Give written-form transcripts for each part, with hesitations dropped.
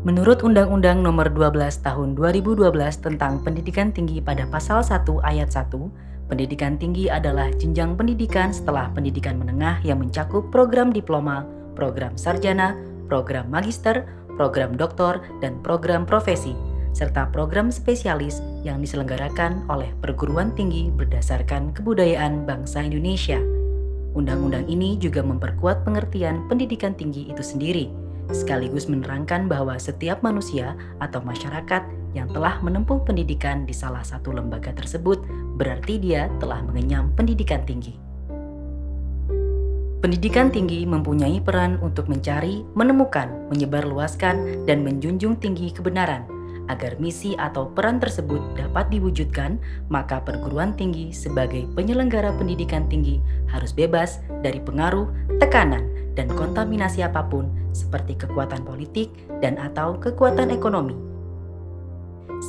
Menurut Undang-Undang Nomor 12 Tahun 2012 tentang Pendidikan Tinggi pada Pasal 1 Ayat 1, pendidikan tinggi adalah jenjang pendidikan setelah pendidikan menengah yang mencakup program diploma, program sarjana, program magister, program doktor, dan program profesi, serta program spesialis yang diselenggarakan oleh perguruan tinggi berdasarkan kebudayaan bangsa Indonesia. Undang-undang ini juga memperkuat pengertian pendidikan tinggi itu sendiri, sekaligus menerangkan bahwa setiap manusia atau masyarakat yang telah menempuh pendidikan di salah satu lembaga tersebut berarti dia telah mengenyam pendidikan tinggi. Pendidikan tinggi mempunyai peran untuk mencari, menemukan, menyebarluaskan, dan menjunjung tinggi kebenaran. Agar misi atau peran tersebut dapat diwujudkan, maka perguruan tinggi sebagai penyelenggara pendidikan tinggi harus bebas dari pengaruh, tekanan, dan kontaminasi apapun seperti kekuatan politik dan atau kekuatan ekonomi.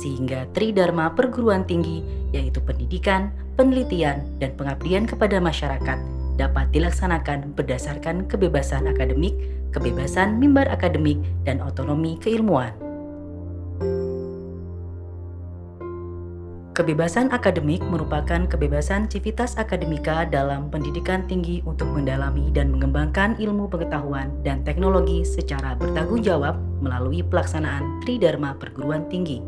Sehingga tridharma perguruan tinggi, yaitu pendidikan, penelitian, dan pengabdian kepada masyarakat, dapat dilaksanakan berdasarkan kebebasan akademik, kebebasan mimbar akademik, dan otonomi keilmuan. Kebebasan akademik merupakan kebebasan civitas akademika dalam pendidikan tinggi untuk mendalami dan mengembangkan ilmu pengetahuan dan teknologi secara bertanggung jawab melalui pelaksanaan tridharma perguruan tinggi.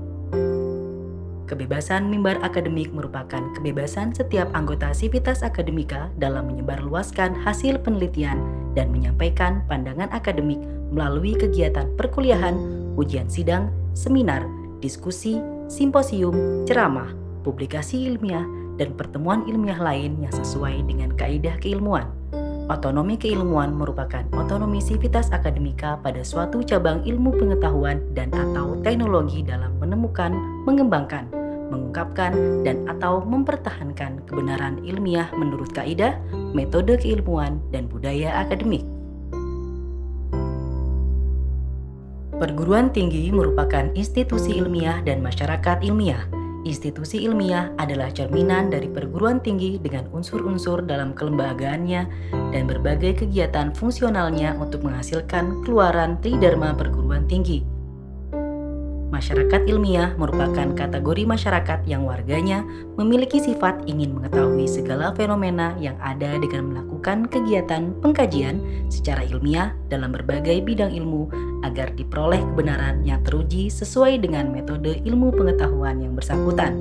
Kebebasan mimbar akademik merupakan kebebasan setiap anggota civitas akademika dalam menyebarluaskan hasil penelitian dan menyampaikan pandangan akademik melalui kegiatan perkuliahan, ujian sidang, seminar, diskusi, simposium, ceramah, publikasi ilmiah, dan pertemuan ilmiah lain yang sesuai dengan kaidah keilmuan. Otonomi keilmuan merupakan otonomi civitas akademika pada suatu cabang ilmu pengetahuan dan atau teknologi dalam menemukan, mengembangkan, mengungkapkan, dan atau mempertahankan kebenaran ilmiah menurut kaidah, metode keilmuan, dan budaya akademik. Perguruan tinggi merupakan institusi ilmiah dan masyarakat ilmiah. Institusi ilmiah adalah cerminan dari perguruan tinggi dengan unsur-unsur dalam kelembagaannya dan berbagai kegiatan fungsionalnya untuk menghasilkan keluaran tridharma perguruan tinggi. Masyarakat ilmiah merupakan kategori masyarakat yang warganya memiliki sifat ingin mengetahui segala fenomena yang ada dengan melakukan kegiatan pengkajian secara ilmiah dalam berbagai bidang ilmu agar diperoleh kebenaran yang teruji sesuai dengan metode ilmu pengetahuan yang bersangkutan.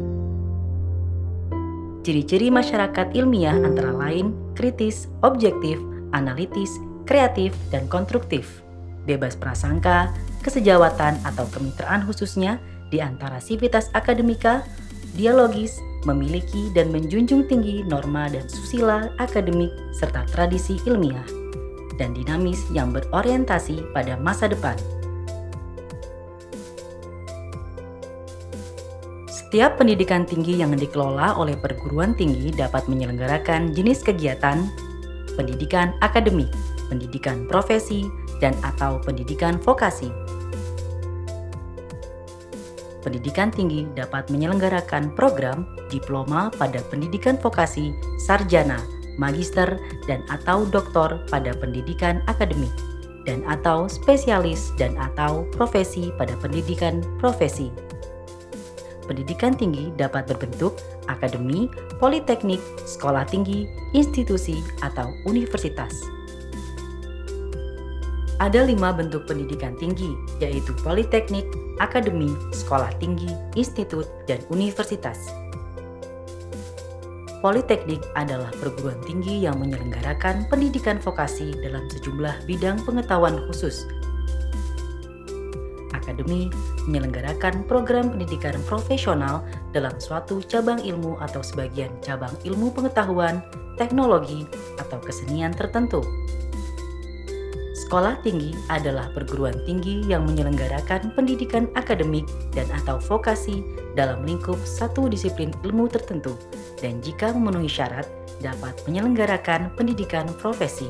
Ciri-ciri masyarakat ilmiah antara lain kritis, objektif, analitis, kreatif, dan konstruktif, bebas prasangka, kesejawatan atau kemitraan khususnya di antara civitas akademika, dialogis, memiliki dan menjunjung tinggi norma dan susila akademik serta tradisi ilmiah, dan dinamis yang berorientasi pada masa depan. Setiap pendidikan tinggi yang dikelola oleh perguruan tinggi dapat menyelenggarakan jenis kegiatan pendidikan akademik, pendidikan profesi, dan atau pendidikan vokasi. Pendidikan tinggi dapat menyelenggarakan program diploma pada pendidikan vokasi, sarjana, magister, dan atau doktor pada pendidikan akademik, dan atau spesialis dan atau profesi pada pendidikan profesi. Pendidikan tinggi dapat berbentuk akademi, politeknik, sekolah tinggi, institusi, atau universitas. Ada 5 bentuk pendidikan tinggi, yaitu politeknik, akademi, sekolah tinggi, institut, dan universitas. Politeknik adalah perguruan tinggi yang menyelenggarakan pendidikan vokasi dalam sejumlah bidang pengetahuan khusus. Akademi menyelenggarakan program pendidikan profesional dalam suatu cabang ilmu atau sebagian cabang ilmu pengetahuan, teknologi, atau kesenian tertentu. Sekolah tinggi adalah perguruan tinggi yang menyelenggarakan pendidikan akademik dan atau vokasi dalam lingkup satu disiplin ilmu tertentu dan jika memenuhi syarat dapat menyelenggarakan pendidikan profesi.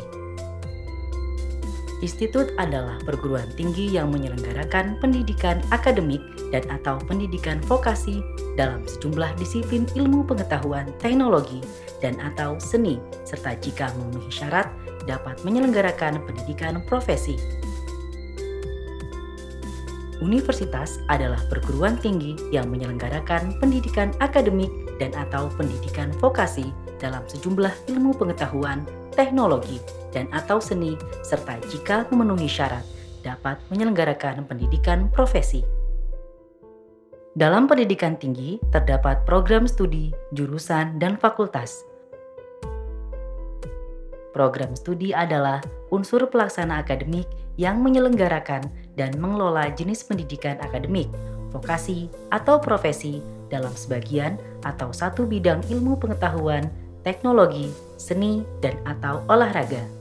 Institut adalah perguruan tinggi yang menyelenggarakan pendidikan akademik dan atau pendidikan vokasi dalam sejumlah disiplin ilmu pengetahuan, teknologi, dan atau seni serta jika memenuhi syarat dapat menyelenggarakan pendidikan profesi. Universitas adalah perguruan tinggi yang menyelenggarakan pendidikan akademik dan atau pendidikan vokasi dalam sejumlah ilmu pengetahuan, teknologi, dan atau seni, serta jika memenuhi syarat, dapat menyelenggarakan pendidikan profesi. Dalam pendidikan tinggi, terdapat program studi, jurusan, dan fakultas. Program studi adalah unsur pelaksana akademik yang menyelenggarakan dan mengelola jenis pendidikan akademik, vokasi, atau profesi dalam sebagian atau satu bidang ilmu pengetahuan, teknologi, seni, dan atau olahraga.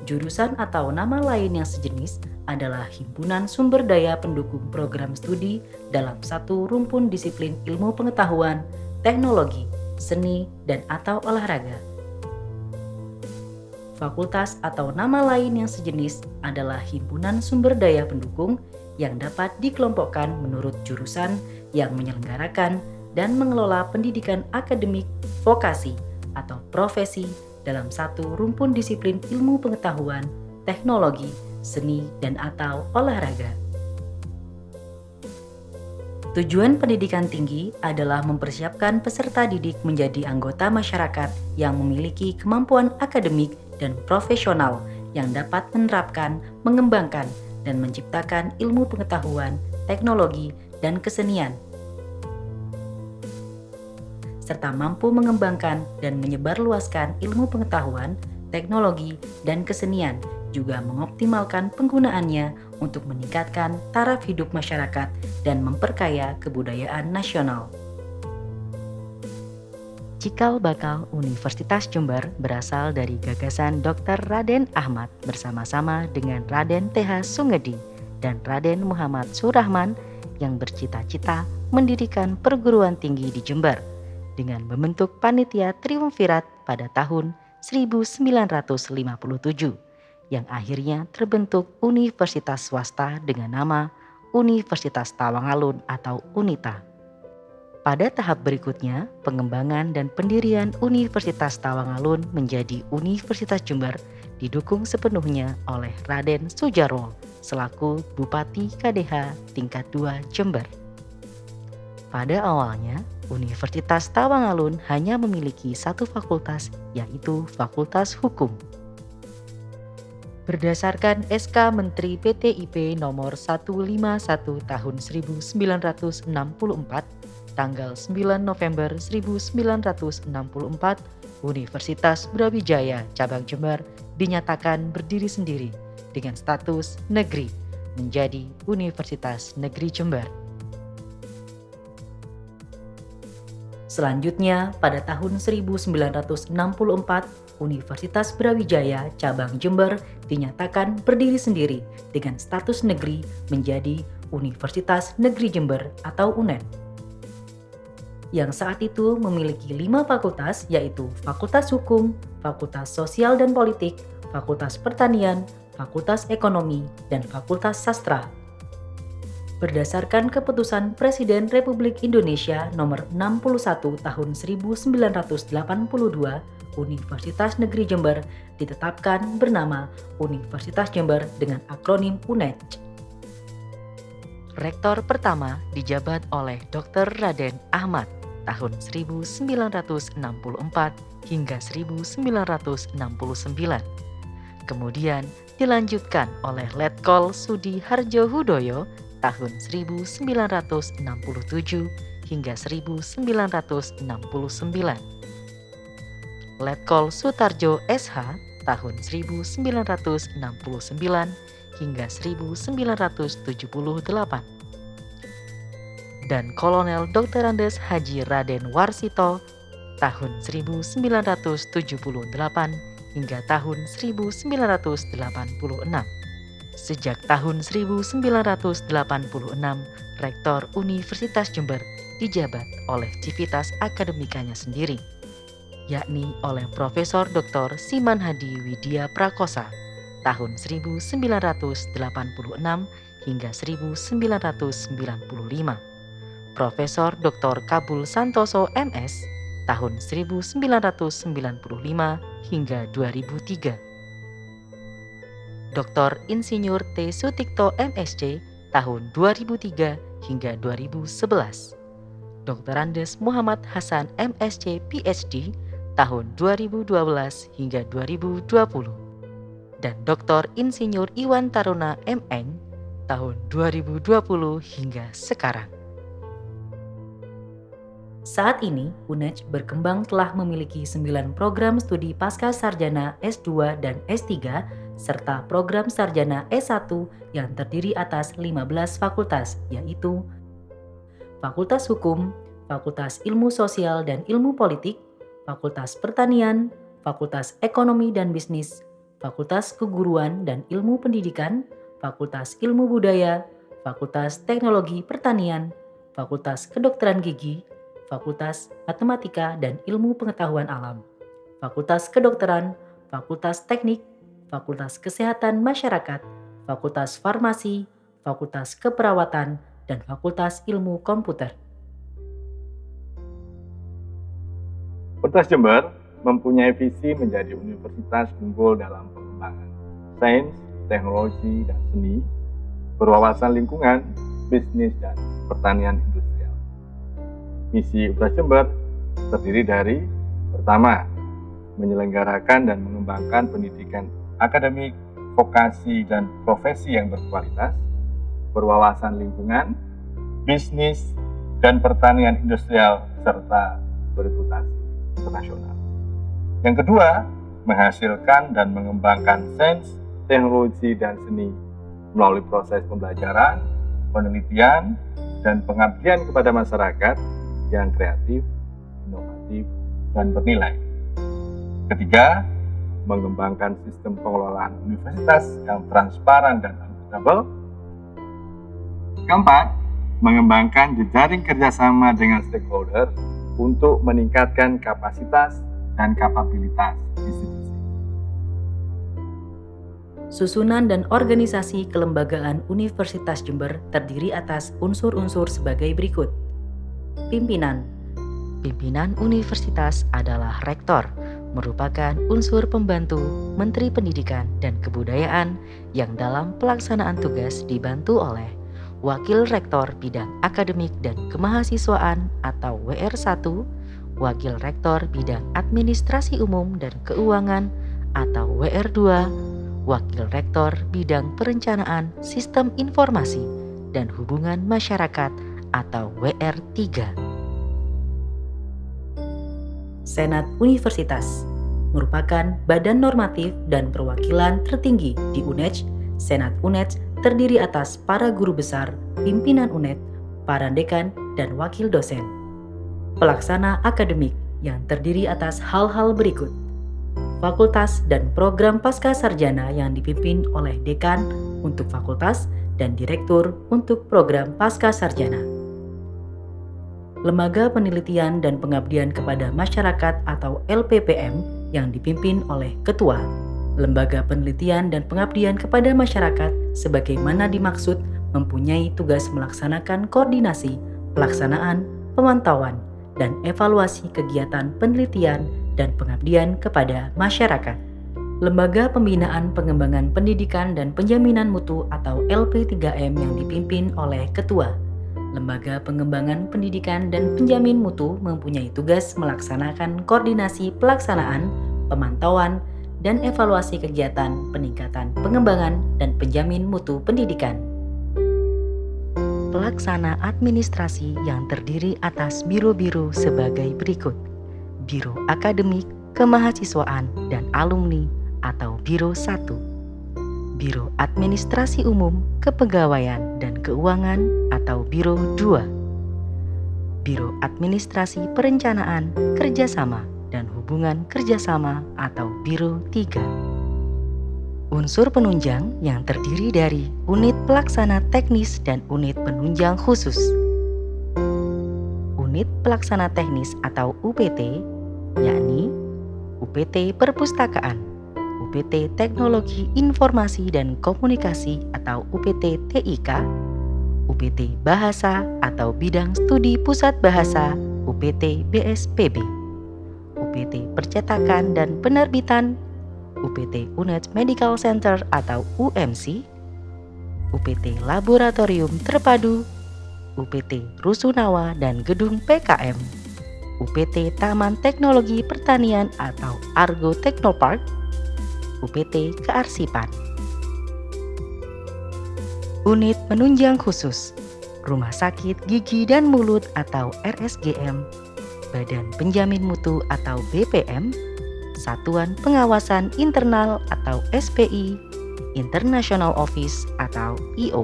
Jurusan atau nama lain yang sejenis adalah himpunan sumber daya pendukung program studi dalam satu rumpun disiplin ilmu pengetahuan, teknologi, seni, dan atau olahraga. Fakultas atau nama lain yang sejenis adalah himpunan sumber daya pendukung yang dapat dikelompokkan menurut jurusan yang menyelenggarakan dan mengelola pendidikan akademik, vokasi, atau profesi dalam satu rumpun disiplin ilmu pengetahuan, teknologi, seni, dan atau olahraga. Tujuan pendidikan tinggi adalah mempersiapkan peserta didik menjadi anggota masyarakat yang memiliki kemampuan akademik dan profesional yang dapat menerapkan, mengembangkan, dan menciptakan ilmu pengetahuan, teknologi, dan kesenian, serta mampu mengembangkan dan menyebarluaskan ilmu pengetahuan, teknologi, dan kesenian, juga mengoptimalkan penggunaannya untuk meningkatkan taraf hidup masyarakat dan memperkaya kebudayaan nasional. Cikal bakal Universitas Jember berasal dari gagasan Dr. Raden Ahmad bersama-sama dengan Raden TH Sungedi dan Raden Muhammad Surahman yang bercita-cita mendirikan perguruan tinggi di Jember dengan membentuk panitia triumvirat pada tahun 1957 yang akhirnya terbentuk universitas swasta dengan nama Universitas Tawangalun atau UNITA. Pada tahap berikutnya, pengembangan dan pendirian Universitas Tawangalun menjadi Universitas Jember didukung sepenuhnya oleh Raden Sujarwo selaku Bupati KDH tingkat 2 Jember. Pada awalnya, Universitas Tawangalun hanya memiliki satu fakultas, yaitu Fakultas Hukum. Berdasarkan SK Menteri PTIP nomor 151 tahun 1964, tanggal 9 November 1964, Universitas Brawijaya Cabang Jember dinyatakan berdiri sendiri dengan status negeri menjadi Universitas Negeri Jember. Selanjutnya, pada tahun 1964, Universitas Brawijaya Cabang Jember dinyatakan berdiri sendiri dengan status negeri menjadi Universitas Negeri Jember atau UNED. Yang saat itu memiliki 5 fakultas, yaitu Fakultas Hukum, Fakultas Sosial dan Politik, Fakultas Pertanian, Fakultas Ekonomi, dan Fakultas Sastra. Berdasarkan keputusan Presiden Republik Indonesia nomor 61 tahun 1982, Universitas Negeri Jember ditetapkan bernama Universitas Jember dengan akronim UNED. Rektor pertama dijabat oleh Dr. Raden Ahmad tahun 1964 hingga 1969. Kemudian dilanjutkan oleh Letkol Sudi Harjo Hudoyo tahun 1967 hingga 1969. Letkol Sutarjo SH tahun 1969 hingga 1978. Dan Kolonel Dr. Andes Haji Raden Warsito tahun 1978 hingga tahun 1986. Sejak tahun 1986, Rektor Universitas Jember dijabat oleh civitas akademikanya sendiri, yakni oleh Profesor Dr. Siman Hadi Widya Prakosa tahun 1986 hingga 1995. Profesor Dr. Kabul Santoso MS tahun 1995 hingga 2003. Dr. Insinyur T. Sutikto MSc tahun 2003 hingga 2011. Dr. Andes Muhammad Hasan MSc PhD tahun 2012 hingga 2020. Dan Dr. Insinyur Iwan Taruna MN tahun 2020 hingga sekarang. Saat ini, UNEJ berkembang telah memiliki 9 program studi pasca sarjana S2 dan S3 serta program sarjana S1 yang terdiri atas 15 fakultas, yaitu Fakultas Hukum, Fakultas Ilmu Sosial dan Ilmu Politik, Fakultas Pertanian, Fakultas Ekonomi dan Bisnis, Fakultas Keguruan dan Ilmu Pendidikan, Fakultas Ilmu Budaya, Fakultas Teknologi Pertanian, Fakultas Kedokteran Gigi, Fakultas Matematika dan Ilmu Pengetahuan Alam, Fakultas Kedokteran, Fakultas Teknik, Fakultas Kesehatan Masyarakat, Fakultas Farmasi, Fakultas Keperawatan, dan Fakultas Ilmu Komputer. Universitas Jember mempunyai visi menjadi universitas unggul dalam pengembangan sains, teknologi, dan seni, berwawasan lingkungan, bisnis, dan pertanian industrial. Misi Universitas Jember terdiri dari: pertama, menyelenggarakan dan mengembangkan pendidikan akademik, vokasi, dan profesi yang berkualitas, berwawasan lingkungan, bisnis, dan pertanian industrial, serta bereputasi internasional. Yang kedua, menghasilkan dan mengembangkan sains, teknologi, dan seni melalui proses pembelajaran, penelitian, dan pengabdian kepada masyarakat yang kreatif, inovatif, dan bernilai. Ketiga, mengembangkan sistem pengelolaan universitas yang transparan dan akuntabel. Keempat, mengembangkan jejaring kerjasama dengan stakeholder untuk meningkatkan kapasitas dan kapabilitas institusi. Susunan dan organisasi kelembagaan Universitas Jember terdiri atas unsur-unsur sebagai berikut. Pimpinan. Pimpinan universitas adalah rektor, merupakan unsur pembantu Menteri Pendidikan dan Kebudayaan yang dalam pelaksanaan tugas dibantu oleh Wakil Rektor Bidang Akademik dan Kemahasiswaan atau WR1, Wakil Rektor Bidang Administrasi Umum dan Keuangan atau WR2, Wakil Rektor Bidang Perencanaan Sistem Informasi dan Hubungan Masyarakat atau WR3. Senat Universitas merupakan badan normatif dan perwakilan tertinggi di UNEJ. Senat UNEJ terdiri atas para guru besar, pimpinan UNED, para dekan, dan wakil dosen. Pelaksana akademik yang terdiri atas hal-hal berikut. Fakultas dan program pasca sarjana yang dipimpin oleh dekan untuk fakultas dan direktur untuk program pasca sarjana. Lembaga Penelitian dan Pengabdian kepada Masyarakat atau LPPM yang dipimpin oleh ketua. Lembaga Penelitian dan Pengabdian kepada Masyarakat sebagaimana dimaksud mempunyai tugas melaksanakan koordinasi, pelaksanaan, pemantauan, dan evaluasi kegiatan penelitian dan pengabdian kepada masyarakat. Lembaga Pembinaan Pengembangan Pendidikan dan Penjaminan Mutu atau LP3M yang dipimpin oleh ketua. Lembaga Pengembangan Pendidikan dan Penjamin Mutu mempunyai tugas melaksanakan koordinasi pelaksanaan, pemantauan, dan evaluasi kegiatan peningkatan pengembangan dan penjamin mutu pendidikan. Pelaksana administrasi yang terdiri atas biro-biro sebagai berikut. Biro Akademik, Kemahasiswaan, dan Alumni atau Biro 1. Biro Administrasi Umum, Kepegawaian, dan Keuangan atau Biro 2. Biro Administrasi Perencanaan, Kerjasama, dan Hubungan Kerjasama atau Biro 3. Unsur penunjang yang terdiri dari unit pelaksana teknis dan unit penunjang khusus. Unit pelaksana teknis atau UPT, yakni UPT Perpustakaan, UPT Teknologi Informasi dan Komunikasi atau UPT TIK, UPT Bahasa atau Bidang Studi Pusat Bahasa, UPT BSPB, UPT Percetakan dan Penerbitan, UPT Unit Medical Center atau UMC, UPT Laboratorium Terpadu, UPT Rusunawa dan Gedung PKM, UPT Taman Teknologi Pertanian atau Argo Teknopark, UPT Kearsipan. Unit Penunjang Khusus, Rumah Sakit Gigi dan Mulut atau RSGM, Badan Penjamin Mutu atau BPM, Satuan Pengawasan Internal atau SPI, International Office atau IO.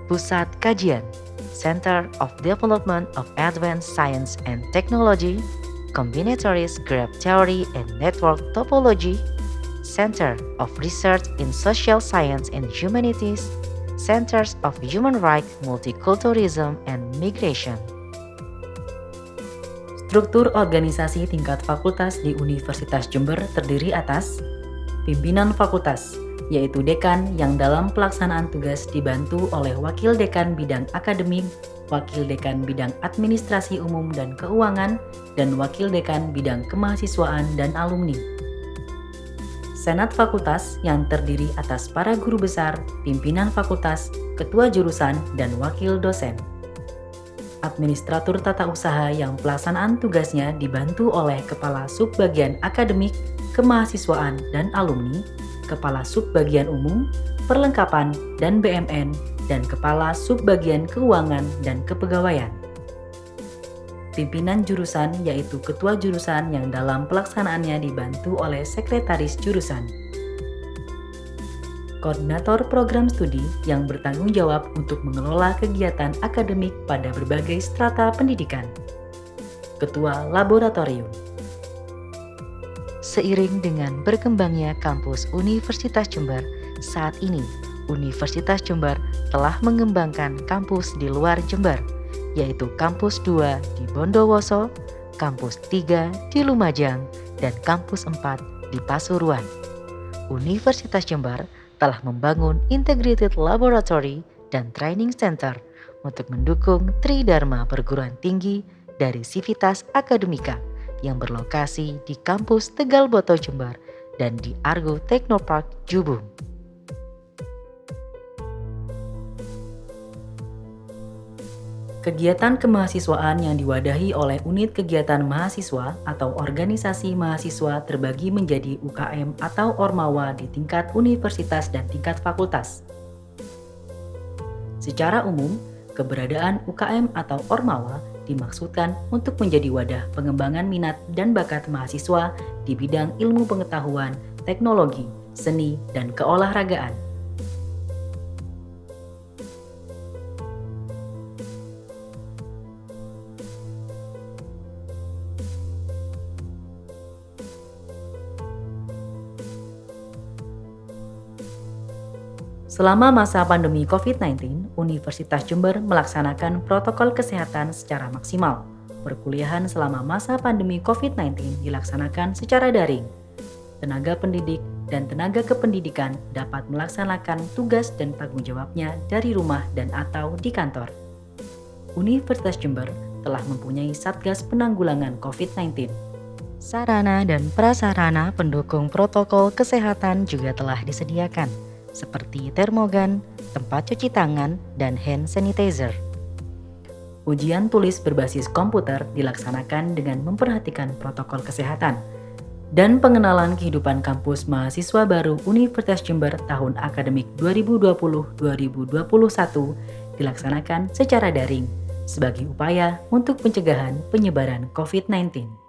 Pusat Kajian, Center of Development of Advanced Science and Technology, Combinatory Graph Theory and Network Topology, Center of Research in Social Science and Humanities, Centers of Human Rights, Multiculturalism, and Migration. Struktur organisasi tingkat fakultas di Universitas Jember terdiri atas pimpinan fakultas, yaitu dekan yang dalam pelaksanaan tugas dibantu oleh wakil dekan bidang akademik, wakil dekan bidang administrasi umum dan keuangan, dan wakil dekan bidang kemahasiswaan dan alumni. Senat fakultas yang terdiri atas para guru besar, pimpinan fakultas, ketua jurusan, dan wakil dosen. Administratur tata usaha yang pelaksanaan tugasnya dibantu oleh Kepala Subbagian Akademik, Kemahasiswaan, dan Alumni, Kepala Subbagian Umum, Perlengkapan, dan BMN, dan Kepala Subbagian Keuangan dan Kepegawaian. Pimpinan jurusan yaitu ketua jurusan yang dalam pelaksanaannya dibantu oleh sekretaris jurusan. Koordinator program studi yang bertanggung jawab untuk mengelola kegiatan akademik pada berbagai strata pendidikan. Ketua laboratorium. Seiring dengan berkembangnya kampus Universitas Jember, saat ini Universitas Jember telah mengembangkan kampus di luar Jember, yaitu Kampus 2 di Bondowoso, Kampus 3 di Lumajang, dan Kampus 4 di Pasuruan. Universitas Jember telah membangun Integrated Laboratory dan Training Center untuk mendukung Tridharma Perguruan Tinggi dari Sivitas Akademika yang berlokasi di Kampus Tegal Boto Jember dan di Argo Teknopark Jubung. Kegiatan kemahasiswaan yang diwadahi oleh Unit Kegiatan Mahasiswa atau Organisasi Mahasiswa terbagi menjadi UKM atau Ormawa di tingkat universitas dan tingkat fakultas. Secara umum, keberadaan UKM atau Ormawa dimaksudkan untuk menjadi wadah pengembangan minat dan bakat mahasiswa di bidang ilmu pengetahuan, teknologi, seni, dan keolahragaan. Selama masa pandemi COVID-19, Universitas Jember melaksanakan protokol kesehatan secara maksimal. Perkuliahan selama masa pandemi COVID-19 dilaksanakan secara daring. Tenaga pendidik dan tenaga kependidikan dapat melaksanakan tugas dan tanggung jawabnya dari rumah dan atau di kantor. Universitas Jember telah mempunyai Satgas Penanggulangan COVID-19. Sarana dan prasarana pendukung protokol kesehatan juga telah disediakan, seperti termogan, tempat cuci tangan, dan hand sanitizer. Ujian tulis berbasis komputer dilaksanakan dengan memperhatikan protokol kesehatan, dan pengenalan kehidupan kampus mahasiswa baru Universitas Jember tahun akademik 2020-2021 dilaksanakan secara daring sebagai upaya untuk pencegahan penyebaran COVID-19.